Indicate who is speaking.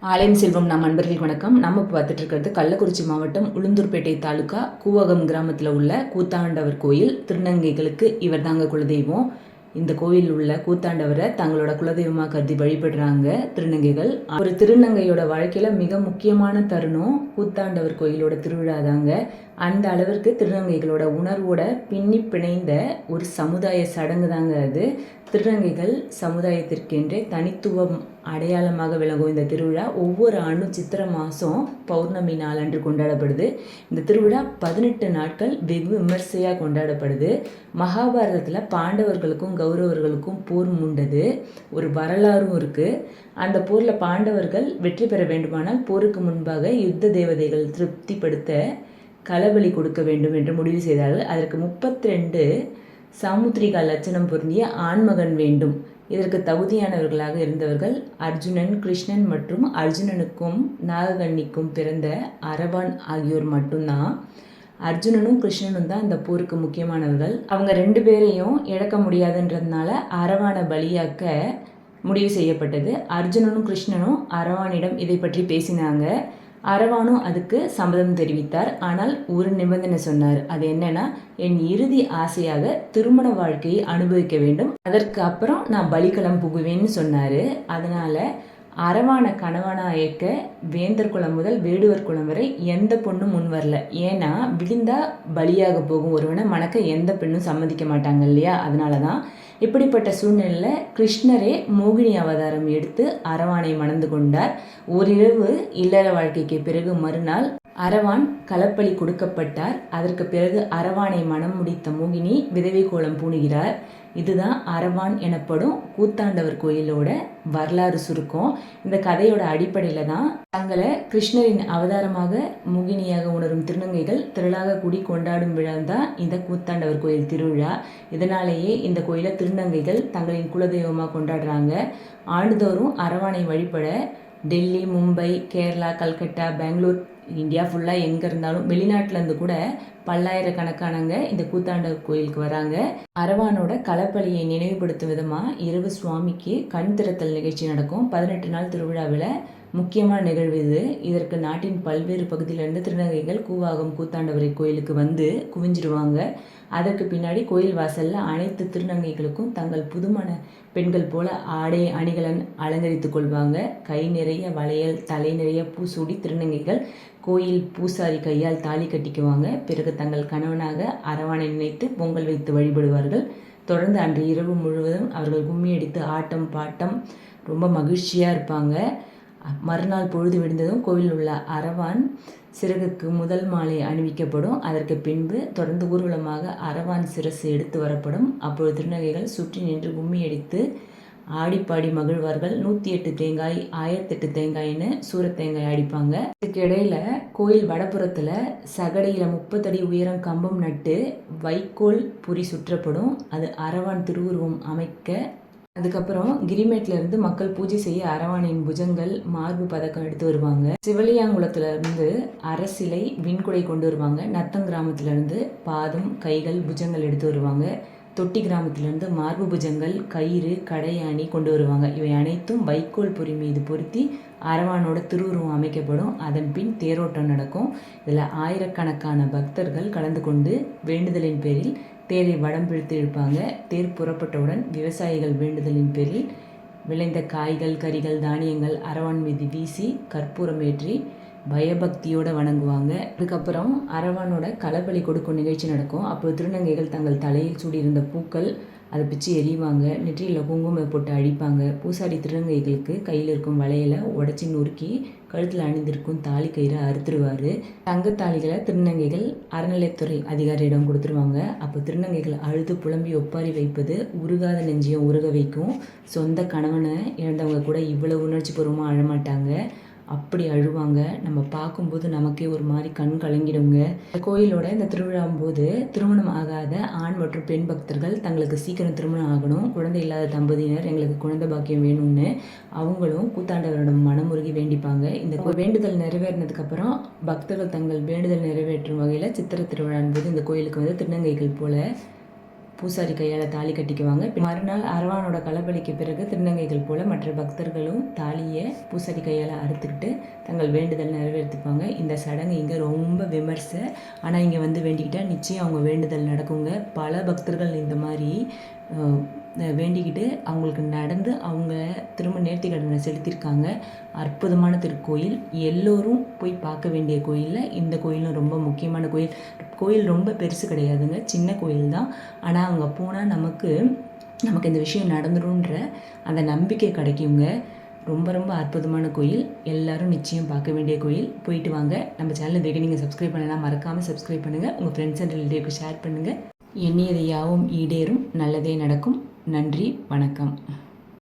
Speaker 1: ஆலயம் செல்வம் நம் அன்பர்களுக்கு வணக்கம். நம்ம இப்போ பார்த்துட்டு இருக்கிறது கள்ளக்குறிச்சி மாவட்டம் உளுந்தூர்பேட்டை தாலுகா கூவகம் கிராமத்தில் உள்ள கூத்தாண்டவர் கோயில். திருநங்கைகளுக்கு இவர் தாங்க குலதெய்வம். இந்த கோயில் உள்ள கூத்தாண்டவரை தங்களோட குலதெய்வமாக கருதி வழிபடுறாங்க திருநங்கைகள். ஒரு திருநங்கையோட வாழ்க்கையில் மிக முக்கியமான தருணம் கூத்தாண்டவர் கோயிலோட திருவிழா தாங்க. அந்த அளவிற்கு திருநங்கைகளோட உணர்வோட பின்னி பிணைந்த ஒரு சமுதாய சடங்கு தாங்க அது. திருநங்கைகள் சமுதாயத்திற்கென்றே தனித்துவம் அடையாளமாக விளங்கும் இந்த திருவிழா ஒவ்வொரு ஆண்டும் சித்திரை மாதம் பௌர்ணமி நாள் அன்று கொண்டாடப்படுது. இந்த திருவிழா 18 நாட்கள் வெகு விமர்சையாக கொண்டாடப்படுது. மகாபாரதத்தில் பாண்டவர்களுக்கும் கௌரவர்களுக்கும் போர் மூண்டது ஒரு வரலாறும் இருக்குது. அந்த போரில் பாண்டவர்கள் வெற்றி பெற வேண்டுமானால் போருக்கு முன்பாக யுத்த தேவதைகள் திருப்திப்படுத்த களபலி கொடுக்க வேண்டும் என்று முடிவு செய்தார்கள். அதற்கு 32 சாமுத்திரிகா லட்சணம் பொருந்திய ஆண்மகன் வேண்டும். இதற்கு தகுதியானவர்களாக இருந்தவர்கள் அர்ஜுனன், கிருஷ்ணன் மற்றும் அர்ஜுனனுக்கும் நாககன்னிக்கும் பிறந்த அரவான் ஆகியோர் மட்டும்தான். அர்ஜுனனும் கிருஷ்ணனும் தான் இந்த போருக்கு முக்கியமானவர்கள். அவங்க 2 பேரையும் இழக்க முடியாதுன்றதுனால அரவானை பலியாக்க முடிவு செய்யப்பட்டது. அர்ஜுனனும் கிருஷ்ணனும் அரவானிடம் இதை பற்றி பேசினாங்க. அரவானும் அதுக்கு சம்மதம் தெரிவித்தார். ஆனால் ஒரு நிபந்தனை சொன்னார். அது என்னன்னா, என் இறுதி ஆசையாக திருமண வாழ்க்கையை அனுபவிக்க வேண்டும், அதற்கு அப்புறம் நான் பலிகளம் புகுவேன்னு சொன்னார். அதனால அரவானை கணவனா ஏற்க வேந்தர் குலம் முதல் வேடுவர் குலம் வரை எந்த பொண்ணும் முன் வரல. ஏன்னா விழுந்தா பலியாக போகும் ஒருவனை மணக்க எந்த பெண்ணும் சம்மதிக்க மாட்டாங்க இல்லையா? அதனால தான். இப்படிப்பட்ட சூழ்நிலையில் கிருஷ்ணரே மோகினி அவதாரம் எடுத்து அரவானை மணந்து கொண்டார். ஓரிரவு இல்லற வாழ்க்கைக்கு பிறகு மறுநாள் அரவான் களப்பலி கொடுக்கப்பட்டார். அதற்கு பிறகு அரவானை மனம் முடித்த மோகினி விதவை கோலம் பூணுகிறார். இதுதான் அரவான் எனப்படும் கூத்தாண்டவர் கோயிலோட வரலாறு சுருக்கம். இந்த கதையோட அடிப்படையில் தான் தங்களை கிருஷ்ணரின் அவதாரமாக மோகினியாக உணரும் திருநங்கைகள் திரளாக கூடி கொண்டாடும் விழா தான் இந்த கூத்தாண்டவர் கோயில் திருவிழா. இதனாலேயே இந்த கோயிலை திருநங்கைகள் தங்களின் குலதெய்வமாக கொண்டாடுறாங்க. ஆண்டுதோறும் அரவானை வழிபட டெல்லி, மும்பை, கேரளா, கல்கட்டா, பெங்களூர், இந்தியா ஃபுல்லாக எங்கே இருந்தாலும் வெளிநாட்டிலேருந்து கூட பல்லாயிரக்கணக்கானவங்க இந்த கூத்தாண்டவர் கோயிலுக்கு வராங்க. அரவானோட களப்பலியை நினைவுபடுத்தும் விதமாக இரவு சுவாமிக்கு கண் திறத்தல் நிகழ்ச்சி நடக்கும். 18 நாள் திருவிழாவில் முக்கியமான நிகழ்வு இது. இதற்கு நாட்டின் பல்வேறு பகுதியிலிருந்து திருநங்கைகள் கூவாகம் கூத்தாண்டவரை கோயிலுக்கு வந்து குவிஞ்சிடுவாங்க. அதற்கு பின்னாடி கோயில் வாசலில் அனைத்து திருநங்கைகளுக்கும் தங்கள் புதுமண பெண்கள் போல ஆடை அணிகலன் அலங்கரித்து கொள்வாங்க. கை நிறைய வளையல், தலை நிறைய பூசூடி திருநங்கைகள் கோயில் பூசாரி கையால் தாலி கட்டிக்குவாங்க. பிறகு தங்கள் கணவனாக அரவானை நினைத்து பொங்கல் வைத்து வழிபடுவார்கள். தொடர்ந்து அன்று இரவு முழுவதும் அவர்கள் கும்மி அடித்து ஆட்டம் பாட்டம் ரொம்ப மகிழ்ச்சியாக இருப்பாங்க. மறுநாள் பொழுது விழுந்ததும் கோவில் உள்ள அரவான் சிறகுக்கு முதல் மாலை அணிவிக்கப்படும். அதற்கு பின்பு தொடர்ந்து ஊர்வலமாக அரவான் சிரசு எடுத்து வரப்படும். அப்பொழுது திருநங்கைகள் சுற்றி நின்று கும்மி அடித்து ஆடிப்பாடி மகிழ்வார்கள். 108 தேங்காய், 1008 தேங்காய்னு சூரத்தேங்காய் அடிப்பாங்க. இதுக்கு இடையில கோயில் வடபுறத்தில் சகடையில் 30 அடி உயரம் கம்பம் நட்டு வைக்கோல் புரி சுற்றப்படும். அது அரவான் திருவுருவம் அமைக்க. அதுக்கப்புறம் கிரிமேட்லேருந்து மக்கள் பூஜை செய்ய அரவானின் புஜங்கள், மார்பு பதக்கம் எடுத்து வருவாங்க. சிவலியாங்குளத்திலிருந்து அரசிலை விண்குடை கொண்டு வருவாங்க. நத்தம் கிராமத்திலேருந்து பாதம், கைகள், புஜங்கள் எடுத்து வருவாங்க. தொட்டி கிராமத்திலேருந்து மார்பு புஜங்கள், கயிறு, கடையாணி கொண்டு வருவாங்க. இவை அனைத்தும் வைக்கோல் பொறி மீது பொருத்தி அரவானோட திருவுருவம் அமைக்கப்படும். அதன் பின் தேரோட்டம் நடக்கும். இதில் ஆயிரக்கணக்கான பக்தர்கள் கலந்து கொண்டு வேண்டுதலின் பேரில் தேரை வடம் பிடித்து இழுப்பாங்க. தேர் புறப்பட்டவுடன் விவசாயிகள் வேண்டுதலின் பேரில் விளைந்த காய்கள், கறிகள், தானியங்கள் அரவான் மீது வீசி கற்பூரம் ஏற்றி பயபக்தியோடு வணங்குவாங்க. அதுக்கப்புறம் அரவானோட களபலி கொடுக்கும் நிகழ்ச்சி நடக்கும். அப்போது திருநங்கைகள் தங்கள் தலையில் சூடியிருந்த பூக்கள் அதை பிச்சு எறிவாங்க. நெற்றியில் குங்குமம் போட்டு அடிப்பாங்க. பூசாரி திருநங்கைகளுக்கு கையில் இருக்கும் வளையலை உடச்சி நொறுக்கி கழுத்தில் அணிந்திருக்கும் தாலி கயிறை அறுத்துருவார். தங்கத்தாலிகளை திருநங்கைகள் அறநிலைத்துறை அதிகாரியிடம் கொடுத்துருவாங்க. அப்போ திருநங்கைகள் அழுது புலம்பி ஒப்பாரி வைப்பது உருகாத நெஞ்சையும் உருக வைக்கும். சொந்த கணவனை இழந்தவங்க கூட இவ்வளவு உணர்ச்சி பூர்வமாக அழமாட்டாங்க. அப்படி அழுவாங்க. நம்ம பார்க்கும்போது நமக்கே ஒரு மாதிரி கண் கலங்கிடுங்க. கோயிலோட இந்த திருவிழாவும் போது திருமணம் ஆகாத ஆண் மற்றும் பெண் பக்தர்கள் தங்களுக்கு சீக்கிரம் திருமணம் ஆகணும், குழந்தை இல்லாத தம்பதியினர் எங்களுக்கு குழந்தை பாக்கியம் வேணும்னு அவங்களும் கூத்தாண்டவரிடம் மனமுருகி வேண்டிப்பாங்க. இந்த வேண்டுதல் நிறைவேறினதுக்கப்புறம் பக்தர்கள் தங்கள் வேண்டுதல் நிறைவேற்றும் வகையில் சித்திரை திருவிழான் போது இந்த கோயிலுக்கு வந்து திருநங்கைகள் போல பூசாரி கையால் தாலி கட்டிக்குவாங்க. மறுநாள் அரவானோட களப்பலிக்கு பிறகு திருநங்கைகள் போல் மற்ற பக்தர்களும் தாலியை பூசாரி கையால் அறுத்துக்கிட்டு தங்கள் வேண்டுதல் நிறைவேற்றிப்பாங்க. இந்த சடங்கு இங்கே ரொம்ப விமர்ச. ஆனால் இங்கே வந்து வேண்டிக்கிட்டால் நிச்சயம் அவங்க வேண்டுதல் நடக்குங்க. பல பக்தர்கள் இந்த மாதிரி வேண்டிக்கிட்டு அவங்களுக்கு நடந்து அவங்க திரும்ப நேர்த்தி கடனை செலுத்தியிருக்காங்க. அற்புதமான திருக்கோயில், எல்லோரும் போய் பார்க்க வேண்டிய கோயிலில் இந்த கோயிலும் ரொம்ப முக்கியமான கோயில். கோயில் ரொம்ப பெருசு கிடையாதுங்க, சின்ன கோயில் தான். ஆனால் அங்கே போனால் நமக்கு இந்த விஷயம் நடந்துடும்ன்ற அந்த நம்பிக்கை கிடைக்குங்க. ரொம்ப ரொம்ப அற்புதமான கோயில், எல்லோரும் நிச்சயம் பார்க்க வேண்டிய கோயில். போயிட்டு வாங்க. நம்ம சேனல் இதுவரைக்கும் நீங்கள் சப்ஸ்கிரைப் பண்ணலாம், மறக்காமல் சப்ஸ்கிரைப் பண்ணுங்கள். உங்கள் ஃப்ரெண்ட்ஸ் அண்ட் ரிலேட்டிவ்க்கு ஷேர் பண்ணுங்கள். எண்ணியது யாவும் ஈடேறும், நல்லதே நடக்கும். நன்றி, வணக்கம்.